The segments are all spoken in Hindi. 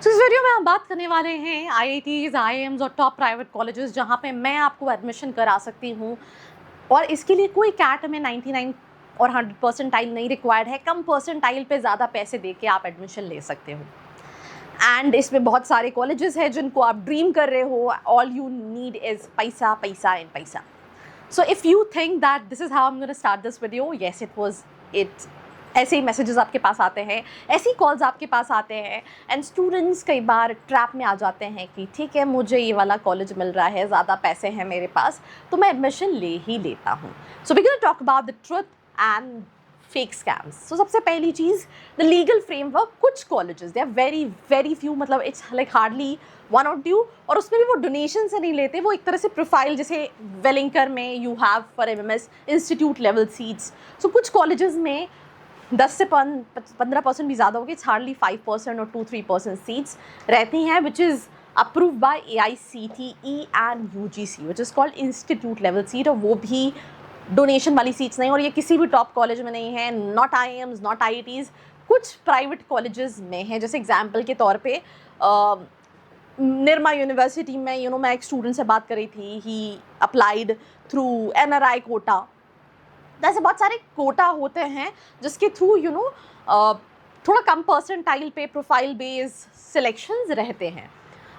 तो इस वीडियो में हम बात करने वाले हैं IITs, IIMs और टॉप प्राइवेट कॉलेजेस जहाँ पे मैं आपको एडमिशन करा सकती हूँ और इसके लिए कोई कैट में 99 और 100 परसेंटाइल नहीं रिक्वायर्ड है। कम परसेंटाइल पे ज़्यादा पैसे दे के आप एडमिशन ले सकते हो एंड इसमें बहुत सारे कॉलेजेस हैं जिनको आप ड्रीम कर रहे हो। ऑल यू नीड इज़ पैसा पैसा एंड पैसा। So if you think that this is how I am gonna start this video, yes it was it. ऐसे ही मैसेजेस आपके पास आते हैं, ऐसी कॉल्स आपके पास आते हैं एंड स्टूडेंट्स कई बार ट्रैप में आ जाते हैं कि ठीक है मुझे ये वाला कॉलेज मिल रहा है, ज़्यादा पैसे हैं मेरे पास तो मैं एडमिशन ले ही लेता हूँ। So we gonna talk about the truth and fake scams. So सबसे पहली चीज़, द लीगल फ्रेमवर्क। कुछ colleges they are very few, मतलब इट्स लाइक हार्डली वन और टू, और उसमें भी वो डोनेशन से नहीं लेते, वो एक तरह से प्रोफाइल, जैसे वेलिंकर में you have for MMS institute level seats. So कुछ कॉलेजेस में 10 से 15% भी ज़्यादा होगी, इट्स हार्डली 5% और 2-3% सीट्स रहती हैं which is approved by AICTE and UGC which is called institute level seat, और वो भी डोनेशन वाली सीट्स नहीं, और ये किसी भी टॉप कॉलेज में नहीं है, नॉट IIMs, नॉट IITs, कुछ प्राइवेट कॉलेजेस में हैं। जैसे एग्जाम्पल के तौर पे निर्मा यूनिवर्सिटी में मैं एक स्टूडेंट से बात कर रही थी, ही अप्लाइड थ्रू NRI कोटा। ऐसे बहुत सारे कोटा होते हैं जिसके थ्रू थोड़ा कम परसेंटाइल पे प्रोफाइल बेस्ड सिलेक्शंस रहते हैं।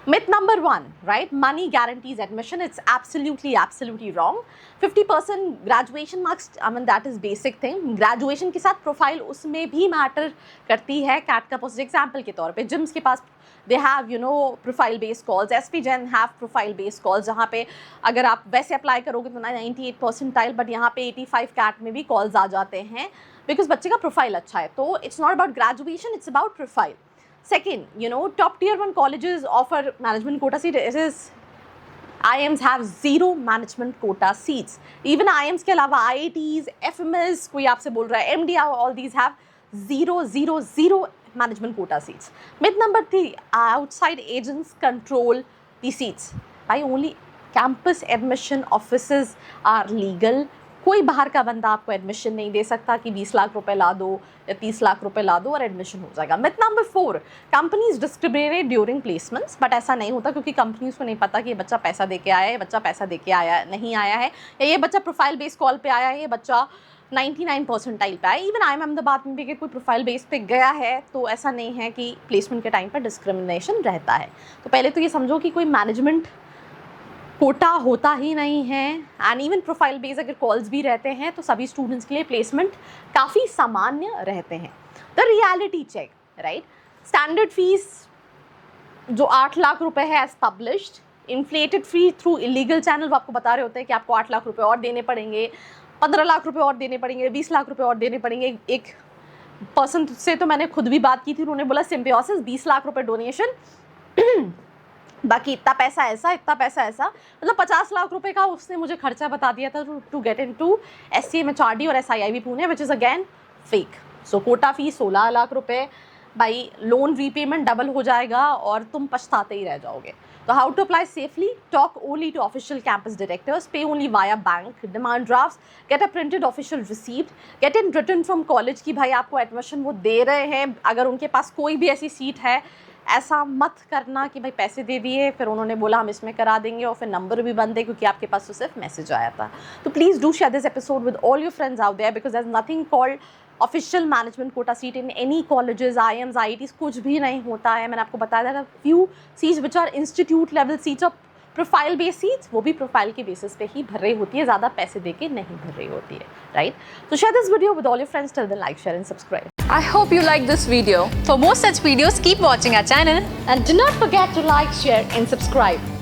Myth number 1, right, money guarantees admission. It's absolutely wrong. 50% graduation marks, I mean that is basic thing. Graduation के साथ प्रोफाइल उसमें भी मैटर करती है। कैट का पोस्ट एग्जाम्पल के तौर पे जिम्स के पास they have profile based calls, SP Jain have profile based calls, जहाँ पे अगर आप वैसे अप्लाई करोगे तो 98 परसेंटाइल, बट यहाँ पे 85 कैट में भी कॉल्स आ जाते हैं बिकॉज बच्चे का प्रोफाइल अच्छा है। तो it's not about graduation, it's about profile. Second, top tier 1 colleges offer management quota seat. It is IIMs have 0 management quota seats. Even IIMs के अलावा IITs, FMS, कोई आपसे बोल रहा है MD, all these have 0 management quota seats. Myth number 3, outside agents control the seats. By only campus admission offices are legal. कोई बाहर का बंदा आपको एडमिशन नहीं दे सकता कि 20 लाख रुपए ला दो या 30 लाख रुपए ला दो और एडमिशन हो जाएगा। Myth number 4, companies discriminate during placements, but ऐसा नहीं होता क्योंकि कंपनीज को नहीं पता कि ये बच्चा पैसा दे के आया है, बच्चा पैसा दे के आया नहीं आया है, या ये बच्चा प्रोफाइल बेस्ड कॉल पे आया है, ये बच्चा 99 परसेंटाइल पे आया। इवन IIM अहमदाबाद में भी अगर कोई प्रोफाइल बेस पे गया है तो ऐसा नहीं है कि प्लेसमेंट के टाइम पर डिस्क्रिमिनेशन रहता है। तो पहले तो ये समझो कि कोई मैनेजमेंट कोटा होता ही नहीं है, एंड इवन प्रोफाइल बेस अगर कॉल्स भी रहते हैं तो सभी स्टूडेंट्स के लिए प्लेसमेंट काफ़ी सामान्य रहते हैं। The reality check, right, standard fees जो 8 लाख रुपए है as published, inflated fee through illegal channel, वो आपको बता रहे होते हैं कि आपको 8 लाख रुपए और देने पड़ेंगे, 15 लाख रुपए और देने पड़ेंगे, 20 लाख रुपए और देने पड़ेंगे। एक पर्सन से तो मैंने खुद भी बात की थी, उन्होंने बोला सिम्बियोसिस 20 लाख रुपए डोनेशन, बाकी इतना पैसा ऐसा, इतना पैसा ऐसा, मतलब 50 लाख रुपए का उसने मुझे खर्चा बता दिया था टू गेट इनटू SCMHRD और SIIB Pune, which is again fake. So quota fee 16 lakh रुपए, भाई लोन रीपेमेंट डबल हो जाएगा और तुम पछताते ही रह जाओगे। तो how to apply safely, talk only to official campus directors, pay only via bank, demand draft, get a printed official receipt, get in written from college कि भाई आपको एडमिशन वो दे रहे हैं। अगर उनके पास कोई भी ऐसी सीट है, ऐसा मत करना कि भाई पैसे दे दिए फिर उन्होंने बोला हम इसमें करा देंगे और फिर नंबर भी बंद है क्योंकि आपके पास तो सिर्फ मैसेज आया था। तो please do share this episode with all your friends out there because there is nothing called official management quota seat in any colleges, IIMs, IITs, कुछ भी नहीं होता है। मैंने आपको बताया था few seats which are institute level seats और प्रोफाइल बेस्ड सीट्स, वो भी प्रोफाइल के बेसिस पे ही भर रही होती है, ज़्यादा पैसे दे के नहीं भर रही होती है, राइट। तो share this video with all your friends, till then like, share and subscribe. I hope you like this video. For more such videos, keep watching our channel And do not forget to like, share and subscribe.